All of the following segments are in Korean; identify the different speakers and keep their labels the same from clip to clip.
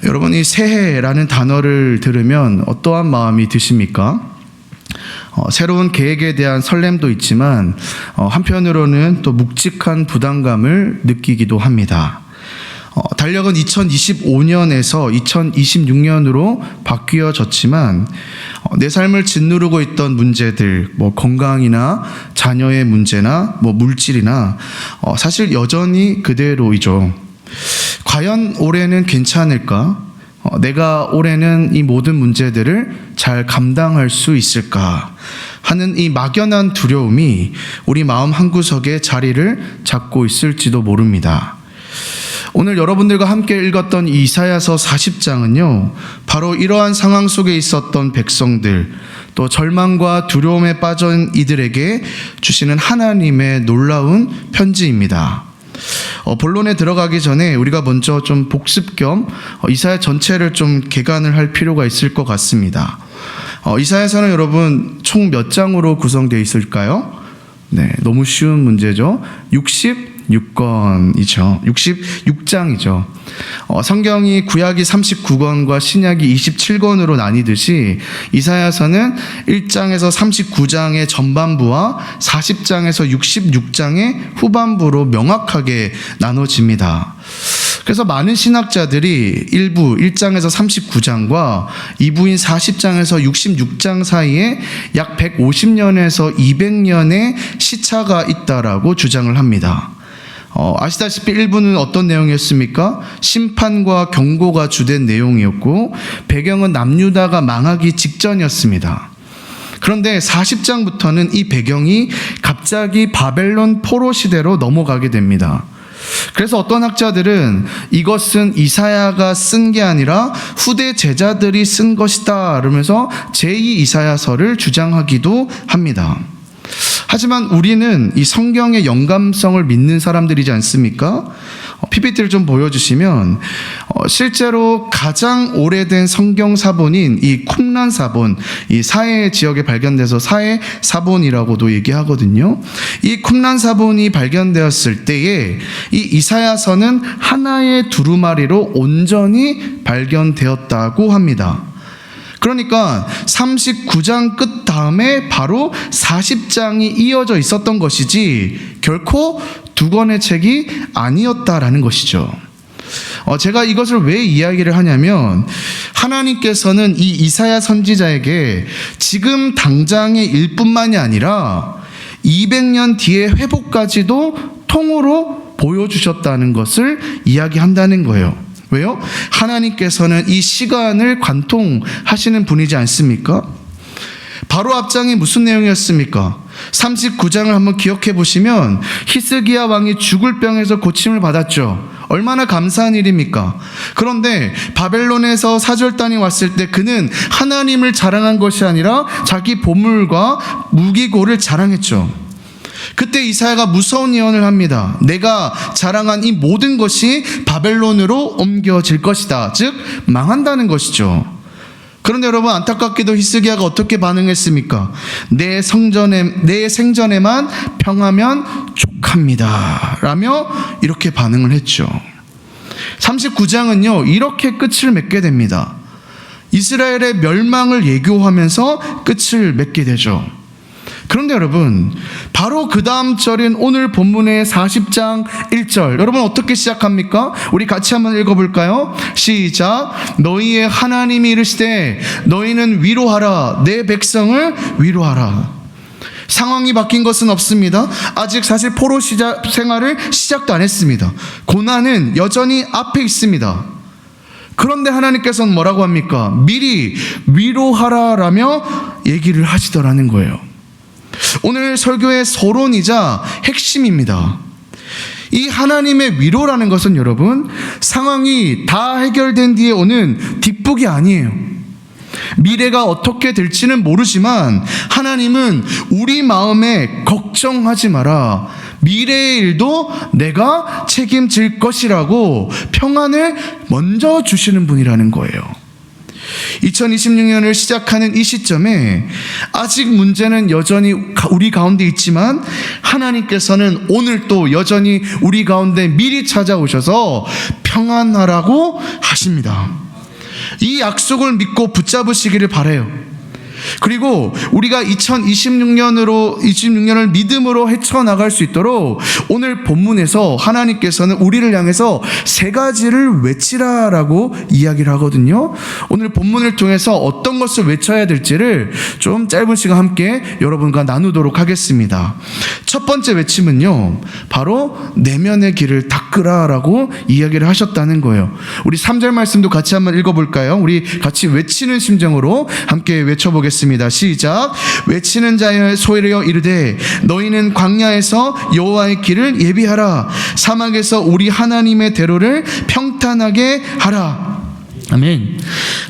Speaker 1: 여러분, 이 새해라는 단어를 들으면 어떠한 마음이 드십니까? 새로운 계획에 대한 설렘도 있지만 한편으로는 또 묵직한 부담감을 느끼기도 합니다. 달력은 2025년에서 2026년으로 바뀌어졌지만 내 삶을 짓누르고 있던 문제들, 건강이나 자녀의 문제나 물질이나 사실 여전히 그대로이죠. 과연 올해는 괜찮을까? 내가 올해는 이 모든 문제들을 잘 감당할 수 있을까 하는 이 막연한 두려움이 우리 마음 한구석에 자리를 잡고 있을지도 모릅니다. 오늘 여러분들과 함께 읽었던 이사야서 40장은요, 바로 이러한 상황 속에 있었던 백성들, 또 절망과 두려움에 빠진 이들에게 주시는 하나님의 놀라운 편지입니다. 본론에 들어가기 전에 우리가 먼저 좀 복습 겸 이사야 전체를 좀 개관을 할 필요가 있을 것 같습니다. 이사야서는 여러분 총 몇 장으로 구성되어 있을까요? 네, 너무 쉬운 문제죠. 66권이죠. 66장이죠. 성경이 구약이 39권과 신약이 27권으로 나뉘듯이 이사야서는 1장에서 39장의 전반부와 40장에서 66장의 후반부로 명확하게 나눠집니다. 그래서 많은 신학자들이 1장에서 39장과 2부인 40장에서 66장 사이에 약 150년에서 200년의 시차가 있다라고 주장을 합니다. 아시다시피 1부는 어떤 내용이었습니까? 심판과 경고가 주된 내용이었고 배경은 남유다가 망하기 직전이었습니다. 그런데 40장부터는 이 배경이 갑자기 바벨론 포로 시대로 넘어가게 됩니다. 그래서 어떤 학자들은 이것은 이사야가 쓴 게 아니라 후대 제자들이 쓴 것이다 그러면서 제2 이사야서를 주장하기도 합니다. 하지만 우리는 이 성경의 영감성을 믿는 사람들이지 않습니까? PPT를 좀 보여주시면 실제로 가장 오래된 성경 사본인 이 쿰란 사본, 이 사해 지역에 발견돼서 사해 사본이라고도 얘기하거든요. 이 쿰란 사본이 발견되었을 때에 이 이사야서는 하나의 두루마리로 온전히 발견되었다고 합니다. 그러니까 39장 끝 다음에 바로 40장이 이어져 있었던 것이지 결코 두 권의 책이 아니었다라는 것이죠. 제가 이것을 왜 이야기를 하냐면 하나님께서는 이 이사야 선지자에게 지금 당장의 일뿐만이 아니라 200년 뒤의 회복까지도 통으로 보여주셨다는 것을 이야기한다는 거예요. 왜요? 하나님께서는 이 시간을 관통하시는 분이지 않습니까? 바로 앞장이 무슨 내용이었습니까? 39장을 한번 기억해 보시면 히스기야 왕이 죽을 병에서 고침을 받았죠. 얼마나 감사한 일입니까? 그런데 바벨론에서 사절단이 왔을 때 그는 하나님을 자랑한 것이 아니라 자기 보물과 무기고를 자랑했죠. 그때 이사야가 무서운 예언을 합니다. 내가 자랑한 이 모든 것이 바벨론으로 옮겨질 것이다. 즉 망한다는 것이죠. 그런데 여러분, 안타깝게도 히스기야가 어떻게 반응했습니까? 내 생전에만 평하면 족합니다 라며 이렇게 반응을 했죠. 39장은요 이렇게 끝을 맺게 됩니다. 이스라엘의 멸망을 예고하면서 끝을 맺게 되죠. 그런데 여러분, 바로 그 다음 절인 오늘 본문의 40장 1절, 여러분 어떻게 시작합니까? 우리 같이 한번 읽어볼까요? 시작. 너희의 하나님이 이르시되 너희는 위로하라, 내 백성을 위로하라. 상황이 바뀐 것은 없습니다. 아직 사실 포로 생활을 시작도 안 했습니다. 고난은 여전히 앞에 있습니다. 그런데 하나님께서는 뭐라고 합니까? 미리 위로하라라며 얘기를 하시더라는 거예요. 오늘 설교의 서론이자 핵심입니다. 이 하나님의 위로라는 것은 여러분, 상황이 다 해결된 뒤에 오는 뒷북이 아니에요. 미래가 어떻게 될지는 모르지만 하나님은 우리 마음에 걱정하지 마라, 미래의 일도 내가 책임질 것이라고 평안을 먼저 주시는 분이라는 거예요. 2026년을 시작하는 이 시점에 아직 문제는 여전히 우리 가운데 있지만 하나님께서는 오늘 또 여전히 우리 가운데 미리 찾아오셔서 평안하라고 하십니다. 이 약속을 믿고 붙잡으시기를 바라요. 그리고 우리가 2026년을 믿음으로 헤쳐나갈 수 있도록 오늘 본문에서 하나님께서는 우리를 향해서 세 가지를 외치라라고 이야기를 하거든요. 오늘 본문을 통해서 어떤 것을 외쳐야 될지를 좀 짧은 시간 함께 여러분과 나누도록 하겠습니다. 첫 번째 외침은요, 바로 내면의 길을 닦으라라고 이야기를 하셨다는 거예요. 우리 3절 말씀도 같이 한번 읽어볼까요? 우리 같이 외치는 심정으로 함께 외쳐보겠습니다. 시작. 외치는 자여 소리여 이르되 너희는 광야에서 여호와의 길을 예비하라. 사막에서 우리 하나님의 대로를 평탄하게 하라. 아멘.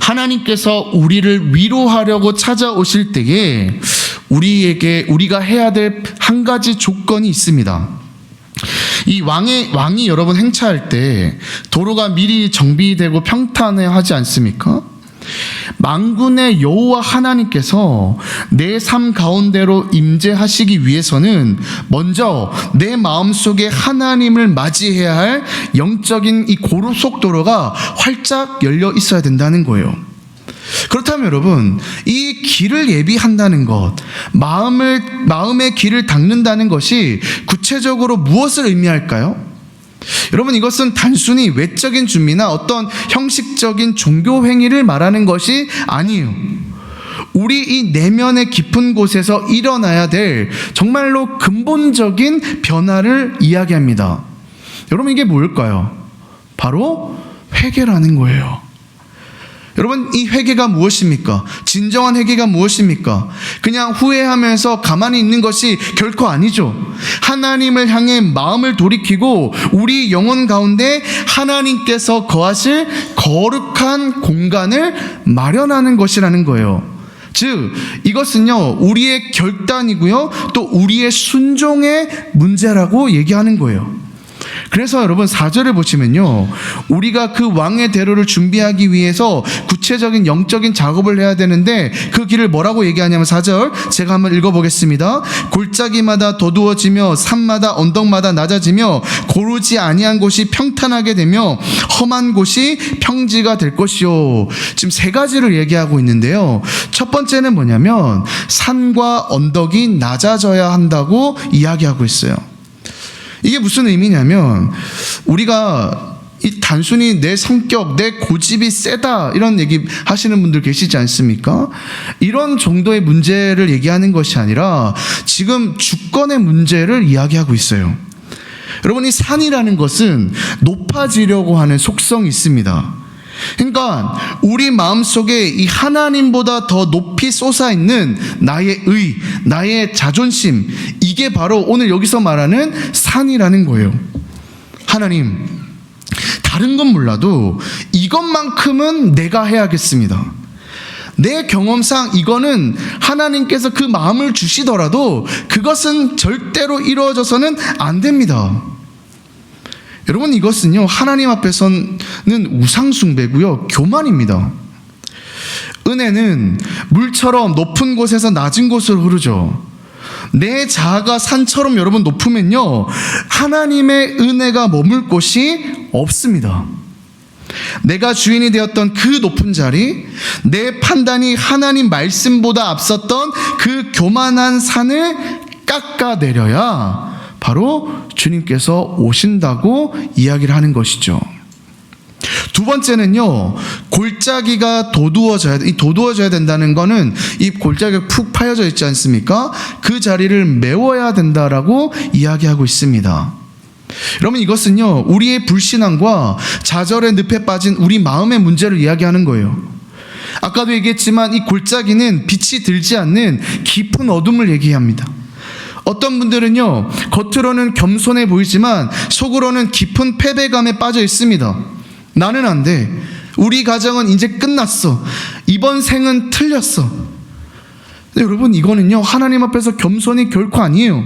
Speaker 1: 하나님께서 우리를 위로하려고 찾아오실 때에 우리가 해야 될 한 가지 조건이 있습니다. 이 왕이 여러분 행차할 때 도로가 미리 정비되고 평탄해하지 않습니까? 만군의 여호와 하나님께서 내 삶 가운데로 임재하시기 위해서는 먼저 내 마음속에 하나님을 맞이해야 할 영적인 이 고속도로가 활짝 열려 있어야 된다는 거예요. 그렇다면 여러분, 이 길을 예비한다는 것, 마음의 길을 닦는다는 것이 구체적으로 무엇을 의미할까요? 여러분, 이것은 단순히 외적인 준비나 어떤 형식적인 종교 행위를 말하는 것이 아니에요. 우리 이 내면의 깊은 곳에서 일어나야 될 정말로 근본적인 변화를 이야기합니다. 여러분, 이게 뭘까요? 바로 회개라는 거예요. 여러분, 이 회개가 무엇입니까? 진정한 회개가 무엇입니까? 그냥 후회하면서 가만히 있는 것이 결코 아니죠. 하나님을 향해 마음을 돌이키고 우리 영혼 가운데 하나님께서 거하실 거룩한 공간을 마련하는 것이라는 거예요. 즉, 이것은요, 우리의 결단이고요, 또 우리의 순종의 문제라고 얘기하는 거예요. 그래서 여러분 4절을 보시면요, 우리가 그 왕의 대로를 준비하기 위해서 구체적인 영적인 작업을 해야 되는데 그 길을 뭐라고 얘기하냐면 4절 제가 한번 읽어보겠습니다. 골짜기마다 도두어지며 산마다 언덕마다 낮아지며 고르지 아니한 곳이 평탄하게 되며 험한 곳이 평지가 될 것이요. 지금 세 가지를 얘기하고 있는데요, 첫 번째는 뭐냐면 산과 언덕이 낮아져야 한다고 이야기하고 있어요. 이게 무슨 의미냐면, 우리가 단순히 내 성격, 내 고집이 세다 이런 얘기 하시는 분들 계시지 않습니까? 이런 정도의 문제를 얘기하는 것이 아니라 지금 주권의 문제를 이야기하고 있어요. 여러분, 이 산이라는 것은 높아지려고 하는 속성이 있습니다. 그러니까 우리 마음속에 이 하나님보다 더 높이 솟아있는 나의 의, 나의 자존심, 이게 바로 오늘 여기서 말하는 산이라는 거예요. 하나님, 다른 건 몰라도 이것만큼은 내가 해야겠습니다. 내 경험상 이거는 하나님께서 그 마음을 주시더라도 그것은 절대로 이루어져서는 안 됩니다. 여러분, 이것은요, 하나님 앞에서는 우상숭배고요, 교만입니다. 은혜는 물처럼 높은 곳에서 낮은 곳으로 흐르죠. 내 자아가 산처럼 여러분 높으면요, 하나님의 은혜가 머물 곳이 없습니다. 내가 주인이 되었던 그 높은 자리, 내 판단이 하나님 말씀보다 앞섰던 그 교만한 산을 깎아내려야 바로 주님께서 오신다고 이야기를 하는 것이죠. 두 번째는요, 골짜기가 도두어져야 된다는 거는 이 골짜기가 푹 파여져 있지 않습니까? 그 자리를 메워야 된다라고 이야기하고 있습니다. 여러분, 이것은요, 우리의 불신앙과 좌절의 늪에 빠진 우리 마음의 문제를 이야기하는 거예요. 아까도 얘기했지만 이 골짜기는 빛이 들지 않는 깊은 어둠을 얘기합니다. 어떤 분들은요, 겉으로는 겸손해 보이지만 속으로는 깊은 패배감에 빠져 있습니다. 나는 안 돼. 우리 가정은 이제 끝났어. 이번 생은 틀렸어. 근데 여러분, 이거는요, 하나님 앞에서 겸손이 결코 아니에요.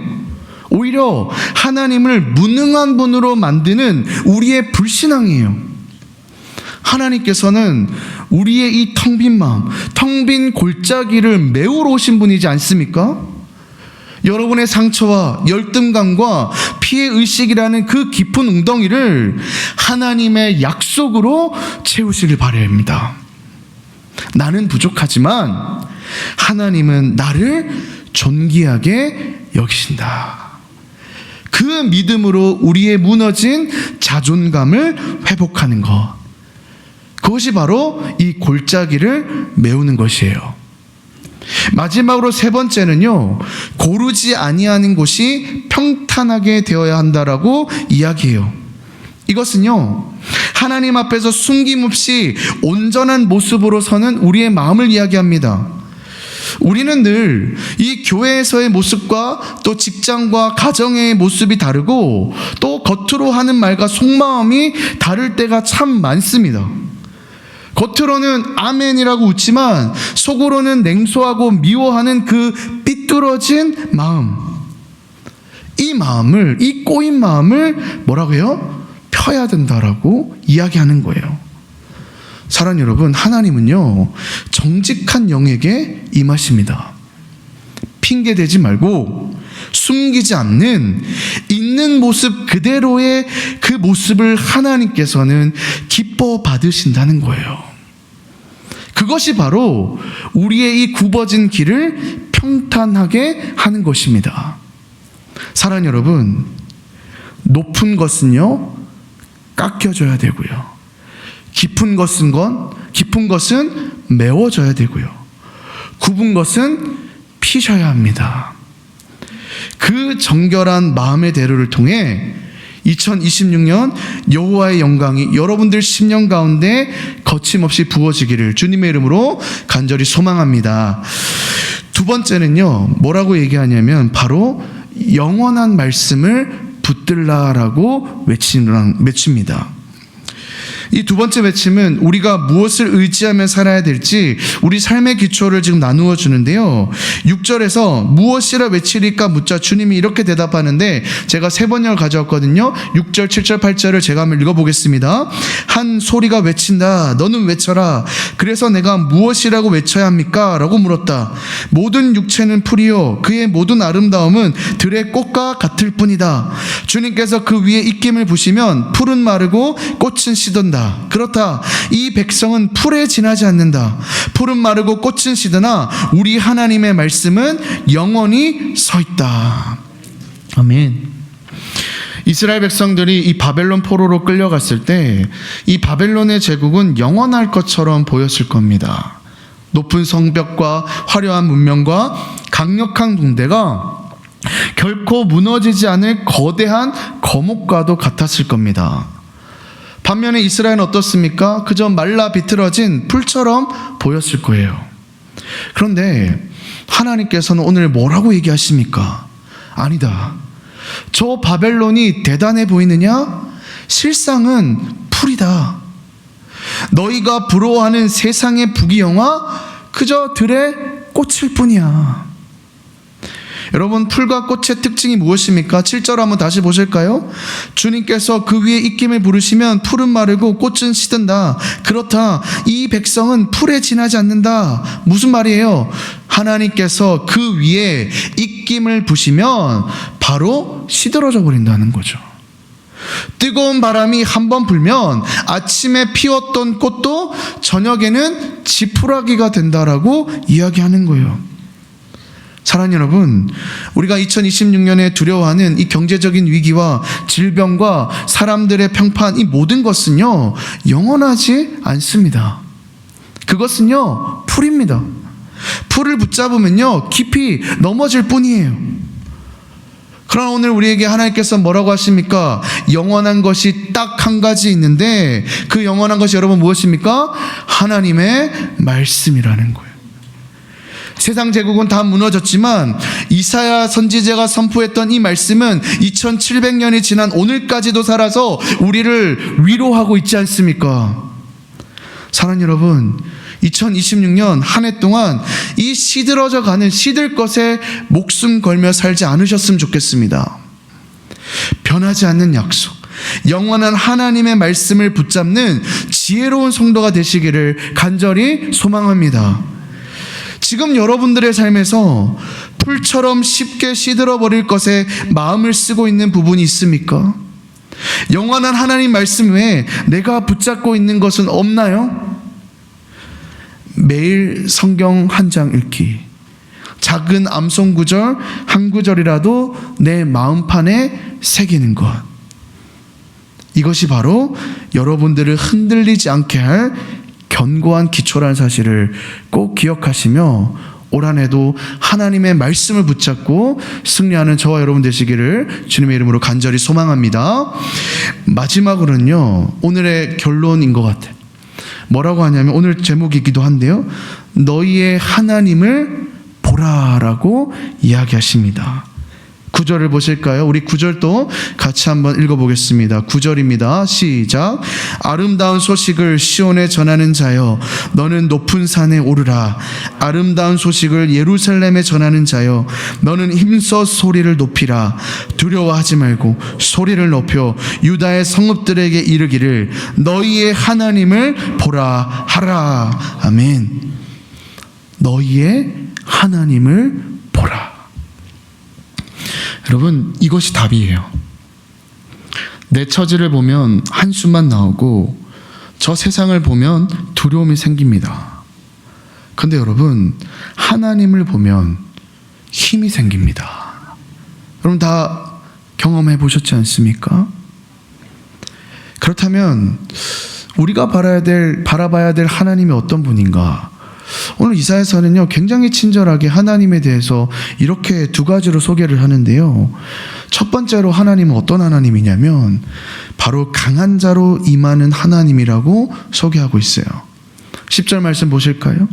Speaker 1: 오히려 하나님을 무능한 분으로 만드는 우리의 불신앙이에요. 하나님께서는 우리의 이 텅 빈 마음, 텅 빈 골짜기를 메우러 오신 분이지 않습니까? 여러분의 상처와 열등감과 피해의식이라는 그 깊은 웅덩이를 하나님의 약속으로 채우시길 바랍니다. 나는 부족하지만 하나님은 나를 존귀하게 여기신다. 그 믿음으로 우리의 무너진 자존감을 회복하는 것, 그것이 바로 이 골짜기를 메우는 것이에요. 마지막으로 세 번째는요, 고르지 아니하는 곳이 평탄하게 되어야 한다라고 이야기해요. 이것은요, 하나님 앞에서 숨김없이 온전한 모습으로 서는 우리의 마음을 이야기합니다. 우리는 늘 이 교회에서의 모습과 또 직장과 가정의 모습이 다르고 또 겉으로 하는 말과 속마음이 다를 때가 참 많습니다. 겉으로는 아멘이라고 웃지만 속으로는 냉소하고 미워하는 그 삐뚤어진 마음, 이 마음을, 이 꼬인 마음을 뭐라고 해요? 펴야 된다라고 이야기하는 거예요. 사랑하는 여러분, 하나님은요, 정직한 영에게 임하십니다. 핑계대지 말고 숨기지 않는 있는 모습 그대로의 그 모습을 하나님께서는 기뻐 받으신다는 거예요. 그것이 바로 우리의 이 굽어진 길을 평탄하게 하는 것입니다. 사랑하는 여러분, 높은 것은요, 깎여져야 되고요. 깊은 것은 메워져야 되고요. 굽은 것은 피셔야 합니다. 그 정결한 마음의 대로를 통해 2026년 여호와의 영광이 여러분들 심령 가운데 거침없이 부어지기를 주님의 이름으로 간절히 소망합니다. 두 번째는요, 뭐라고 얘기하냐면 바로 영원한 말씀을 붙들라라고 외칩니다. 이 두 번째 외침은 우리가 무엇을 의지하며 살아야 될지 우리 삶의 기초를 지금 나누어 주는데요, 6절에서 무엇이라 외치리까 묻자 주님이 이렇게 대답하는데 제가 세 번역을 가져왔거든요. 6절, 7절, 8절을 제가 한번 읽어보겠습니다. 한 소리가 외친다. 너는 외쳐라. 그래서 내가 무엇이라고 외쳐야 합니까? 라고 물었다. 모든 육체는 풀이요 그의 모든 아름다움은 들의 꽃과 같을 뿐이다. 주님께서 그 위에 입김을 부시면 풀은 마르고 꽃은 시든다. 그렇다. 이 백성은 풀에 지나지 않는다. 풀은 마르고 꽃은 시드나 우리 하나님의 말씀은 영원히 서 있다. 아멘. 이스라엘 백성들이 이 바벨론 포로로 끌려갔을 때 이 바벨론의 제국은 영원할 것처럼 보였을 겁니다. 높은 성벽과 화려한 문명과 강력한 군대가 결코 무너지지 않을 거대한 거목과도 같았을 겁니다. 반면에 이스라엘은 어떻습니까? 그저 말라 비틀어진 풀처럼 보였을 거예요. 그런데 하나님께서는 오늘 뭐라고 얘기하십니까? 아니다. 저 바벨론이 대단해 보이느냐? 실상은 풀이다. 너희가 부러워하는 세상의 부귀영화 그저 들의 꽃일 뿐이야. 여러분, 풀과 꽃의 특징이 무엇입니까? 7절 한번 다시 보실까요? 주님께서 그 위에 입김을 부르시면 풀은 마르고 꽃은 시든다. 그렇다. 이 백성은 풀에 지나지 않는다. 무슨 말이에요? 하나님께서 그 위에 입김을 부시면 바로 시들어져 버린다는 거죠. 뜨거운 바람이 한번 불면 아침에 피웠던 꽃도 저녁에는 지푸라기가 된다라고 이야기하는 거예요. 사랑하는 여러분, 우리가 2026년에 두려워하는 이 경제적인 위기와 질병과 사람들의 평판, 이 모든 것은요, 영원하지 않습니다. 그것은요, 풀입니다. 풀을 붙잡으면요, 깊이 넘어질 뿐이에요. 그러나 오늘 우리에게 하나님께서 뭐라고 하십니까? 영원한 것이 딱 한 가지 있는데 그 영원한 것이 여러분 무엇입니까? 하나님의 말씀이라는 거예요. 세상 제국은 다 무너졌지만 이사야 선지자가 선포했던 이 말씀은 2700년이 지난 오늘까지도 살아서 우리를 위로하고 있지 않습니까? 사랑하는 여러분, 2026년 한 해 동안 이 시들어져 가는 시들 것에 목숨 걸며 살지 않으셨으면 좋겠습니다. 변하지 않는 약속, 영원한 하나님의 말씀을 붙잡는 지혜로운 성도가 되시기를 간절히 소망합니다. 지금 여러분들의 삶에서 풀처럼 쉽게 시들어버릴 것에 마음을 쓰고 있는 부분이 있습니까? 영원한 하나님 말씀 외에 내가 붙잡고 있는 것은 없나요? 매일 성경 한 장 읽기, 작은 암송 구절 한 구절이라도 내 마음판에 새기는 것, 이것이 바로 여러분들을 흔들리지 않게 할 견고한 기초라는 사실을 꼭 기억하시며 올 한 해도 하나님의 말씀을 붙잡고 승리하는 저와 여러분 되시기를 주님의 이름으로 간절히 소망합니다. 마지막으로는요, 오늘의 결론인 것 같아요. 뭐라고 하냐면 오늘 제목이기도 한데요, 너희의 하나님을 보라라고 이야기하십니다. 9절을 보실까요? 우리 9절도 같이 한번 읽어보겠습니다. 9절입니다. 시작. 아름다운 소식을 시온에 전하는 자여, 너는 높은 산에 오르라. 아름다운 소식을 예루살렘에 전하는 자여, 너는 힘써 소리를 높이라. 두려워하지 말고 소리를 높여 유다의 성읍들에게 이르기를 너희의 하나님을 보라 하라. 아멘. 너희의 하나님을 보라. 여러분, 이것이 답이에요. 내 처지를 보면 한숨만 나오고 저 세상을 보면 두려움이 생깁니다. 그런데 여러분, 하나님을 보면 힘이 생깁니다. 여러분 다 경험해 보셨지 않습니까? 그렇다면 우리가 바라봐야 될 하나님이 어떤 분인가? 오늘 이사야서는요, 굉장히 친절하게 하나님에 대해서 이렇게 두 가지로 소개를 하는데요. 첫 번째로 하나님은 어떤 하나님이냐면 바로 강한 자로 임하는 하나님이라고 소개하고 있어요. 10절 말씀 보실까요?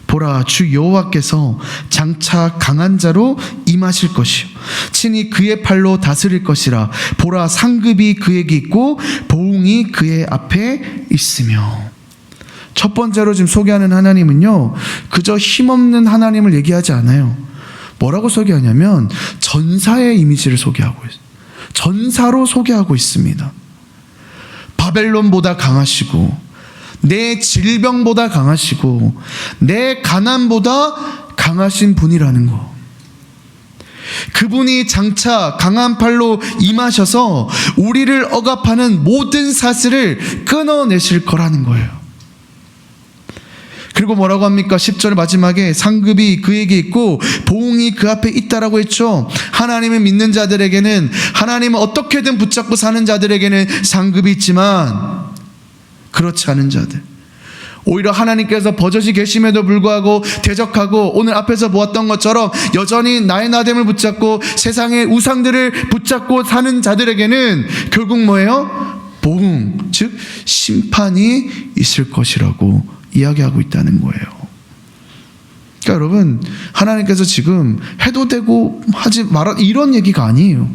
Speaker 1: 보라, 주 여호와께서 장차 강한 자로 임하실 것이요 친히 그의 팔로 다스릴 것이라. 보라, 상급이 그에게 있고 보응이 그의 앞에 있으며. 첫 번째로 지금 소개하는 하나님은요, 그저 힘없는 하나님을 얘기하지 않아요. 뭐라고 소개하냐면 전사의 이미지를 소개하고 있어요. 전사로 소개하고 있습니다. 바벨론보다 강하시고, 내 질병보다 강하시고, 내 가난보다 강하신 분이라는 거. 그분이 장차 강한 팔로 임하셔서 우리를 억압하는 모든 사슬을 끊어내실 거라는 거예요. 그리고 뭐라고 합니까? 10절 마지막에 상급이 그에게 있고 보응이 그 앞에 있다라고 했죠. 하나님을 믿는 자들에게는, 하나님을 어떻게든 붙잡고 사는 자들에게는 상급이 있지만 그렇지 않은 자들, 오히려 하나님께서 버젓이 계심에도 불구하고 대적하고 오늘 앞에서 보았던 것처럼 여전히 나의 나됨을 붙잡고 세상의 우상들을 붙잡고 사는 자들에게는 결국 뭐예요? 보응, 즉 심판이 있을 것이라고 이야기하고 있다는 거예요. 그러니까 여러분, 하나님께서 지금 해도 되고 하지 마라 이런 얘기가 아니에요.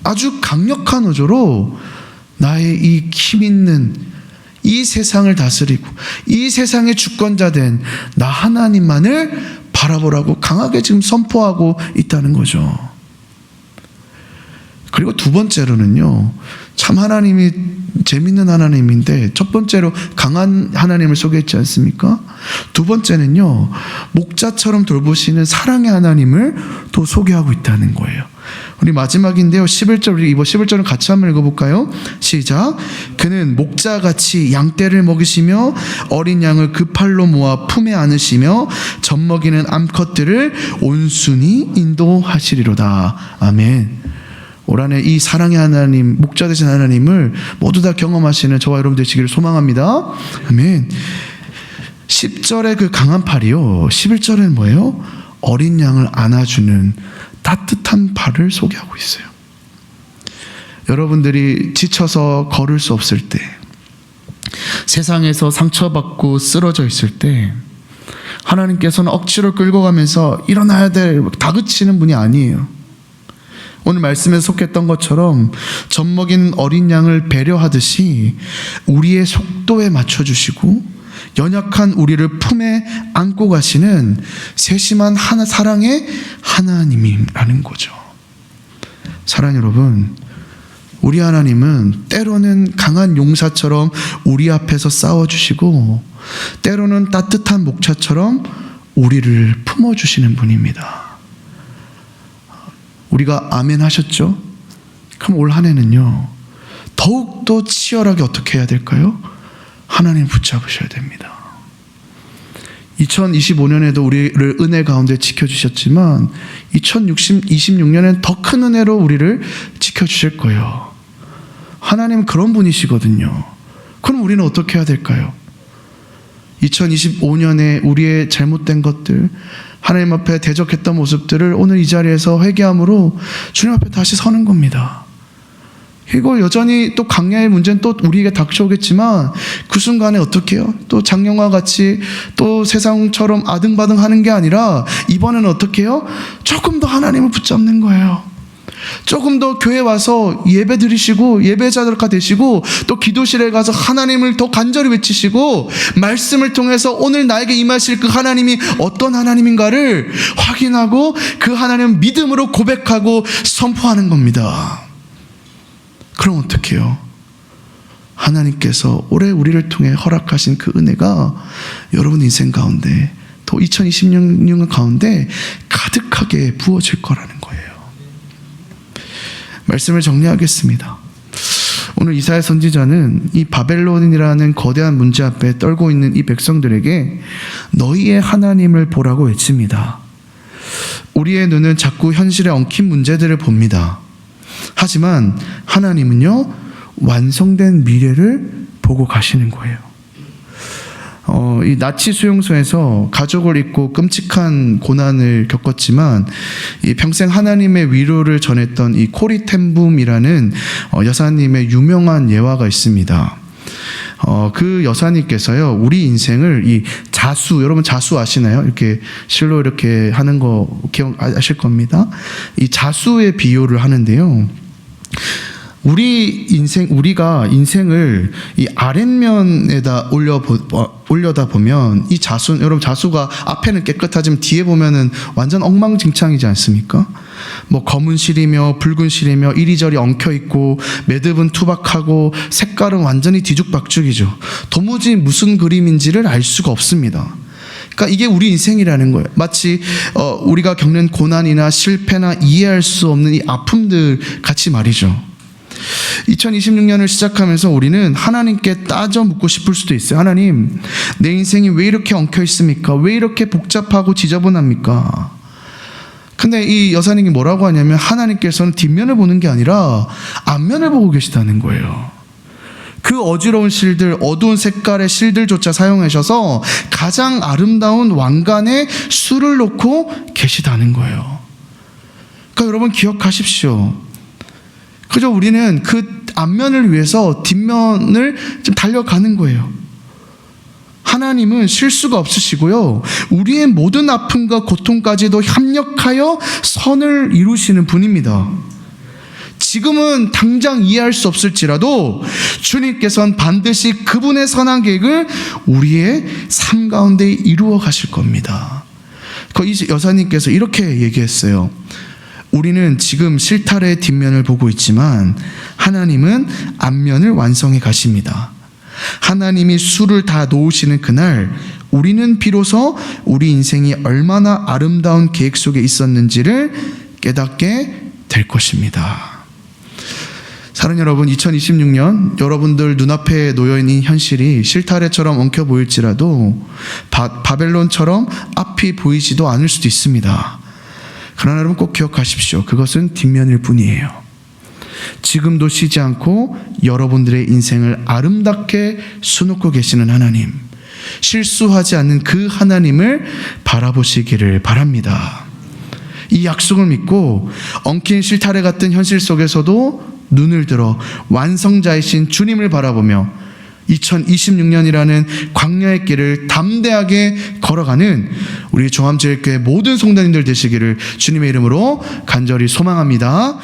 Speaker 1: 아주 강력한 어조로 나의 이 힘 있는 이 세상을 다스리고 이 세상의 주권자 된 나 하나님만을 바라보라고 강하게 지금 선포하고 있다는 거죠. 그리고 두 번째로는요, 참 하나님이 재밌는 하나님인데, 첫 번째로 강한 하나님을 소개했지 않습니까? 두 번째는요, 목자처럼 돌보시는 사랑의 하나님을 또 소개하고 있다는 거예요. 우리 마지막인데요, 11절, 우리 이번 11절은 같이 한번 읽어볼까요? 시작. 그는 목자같이 양떼를 먹이시며 어린 양을 그 팔로 모아 품에 안으시며 젖먹이는 암컷들을 온순히 인도하시리로다. 아멘. 올 한해 이 사랑의 하나님, 목자 되신 하나님을 모두 다 경험하시는 저와 여러분 되시기를 소망합니다. 아멘. 10절의 그 강한 팔이요, 11절은 뭐예요? 어린 양을 안아주는 따뜻한 팔을 소개하고 있어요. 여러분들이 지쳐서 걸을 수 없을 때, 세상에서 상처받고 쓰러져 있을 때 하나님께서는 억지로 끌고 가면서 일어나야 될 다그치는 분이 아니에요. 오늘 말씀에 속했던 것처럼 젖먹이는 어린 양을 배려하듯이 우리의 속도에 맞춰주시고 연약한 우리를 품에 안고 가시는 세심한 사랑의 하나님이라는 거죠. 사랑 여러분, 우리 하나님은 때로는 강한 용사처럼 우리 앞에서 싸워주시고 때로는 따뜻한 목자처럼 우리를 품어주시는 분입니다. 우리가 아멘 하셨죠? 그럼 올 한 해는요, 더욱더 치열하게 어떻게 해야 될까요? 하나님 붙잡으셔야 됩니다. 2025년에도 우리를 은혜 가운데 지켜주셨지만 2026년엔 더 큰 은혜로 우리를 지켜주실 거예요. 하나님은 그런 분이시거든요. 그럼 우리는 어떻게 해야 될까요? 2025년에 우리의 잘못된 것들, 하나님 앞에 대적했던 모습들을 오늘 이 자리에서 회개함으로 주님 앞에 다시 서는 겁니다. 그리고 여전히 또 강야의 문제는 또 우리에게 닥쳐오겠지만 그 순간에 어떻게 해요? 또 작년과 같이 또 세상처럼 아등바등 하는 게 아니라 이번에는 어떻게 해요? 조금 더 하나님을 붙잡는 거예요. 조금 더 교회 와서 예배 드리시고 예배자가 되시고 또 기도실에 가서 하나님을 더 간절히 외치시고 말씀을 통해서 오늘 나에게 임하실 그 하나님이 어떤 하나님인가를 확인하고 그 하나님을 믿음으로 고백하고 선포하는 겁니다. 그럼 어떻게 해요? 하나님께서 올해 우리를 통해 허락하신 그 은혜가 여러분 인생 가운데 또 2026년 가운데 가득하게 부어질 거라는 거예요. 말씀을 정리하겠습니다. 오늘 이사야 선지자는 이 바벨론이라는 거대한 문제 앞에 떨고 있는 이 백성들에게 너희의 하나님을 보라고 외칩니다. 우리의 눈은 자꾸 현실에 엉킨 문제들을 봅니다. 하지만 하나님은요, 완성된 미래를 보고 가시는 거예요. 이 나치 수용소에서 가족을 잃고 끔찍한 고난을 겪었지만 이 평생 하나님의 위로를 전했던 이 코리 텐붐이라는 여사님의 유명한 예화가 있습니다. 그 여사님께서요, 우리 인생을 이 자수, 여러분 자수 아시나요? 이렇게 실로 이렇게 하는 거 기억하실 겁니다. 이 자수의 비유를 하는데요. 우리가 인생을 이 아랫면에다 올려다 보면 이 자수, 여러분 자수가 앞에는 깨끗하지만 뒤에 보면은 완전 엉망진창이지 않습니까? 뭐 검은 실이며 붉은 실이며 이리저리 엉켜 있고 매듭은 투박하고 색깔은 완전히 뒤죽박죽이죠. 도무지 무슨 그림인지를 알 수가 없습니다. 그러니까 이게 우리 인생이라는 거예요. 마치 우리가 겪는 고난이나 실패나 이해할 수 없는 이 아픔들 같이 말이죠. 2026년을 시작하면서 우리는 하나님께 따져 묻고 싶을 수도 있어요. 하나님, 내 인생이 왜 이렇게 엉켜 있습니까? 왜 이렇게 복잡하고 지저분합니까? 근데 이 여사님이 뭐라고 하냐면 하나님께서는 뒷면을 보는 게 아니라 앞면을 보고 계시다는 거예요. 그 어지러운 실들, 어두운 색깔의 실들조차 사용하셔서 가장 아름다운 왕관에 술을 놓고 계시다는 거예요. 그러니까 여러분 기억하십시오. 그저 우리는 그 앞면을 위해서 뒷면을 좀 달려가는 거예요. 하나님은 실수가 없으시고요, 우리의 모든 아픔과 고통까지도 협력하여 선을 이루시는 분입니다. 지금은 당장 이해할 수 없을지라도 주님께서는 반드시 그분의 선한 계획을 우리의 삶 가운데 이루어 가실 겁니다. 이 여사님께서 이렇게 얘기했어요. 우리는 지금 실타래의 뒷면을 보고 있지만 하나님은 앞면을 완성해 가십니다. 하나님이 수를 다 놓으시는 그날 우리는 비로소 우리 인생이 얼마나 아름다운 계획 속에 있었는지를 깨닫게 될 것입니다. 사랑하는 여러분, 2026년 여러분들 눈앞에 놓여있는 현실이 실타래처럼 엉켜 보일지라도 바벨론처럼 앞이 보이지도 않을 수도 있습니다. 그러나 여러분 꼭 기억하십시오. 그것은 뒷면일 뿐이에요. 지금도 쉬지 않고 여러분들의 인생을 아름답게 수놓고 계시는 하나님, 실수하지 않는 그 하나님을 바라보시기를 바랍니다. 이 약속을 믿고 엉킨 실타래 같은 현실 속에서도 눈을 들어 완성자이신 주님을 바라보며 2026년이라는 광야의 길을 담대하게 걸어가는 우리 종암제일교회 모든 성도님들 되시기를 주님의 이름으로 간절히 소망합니다.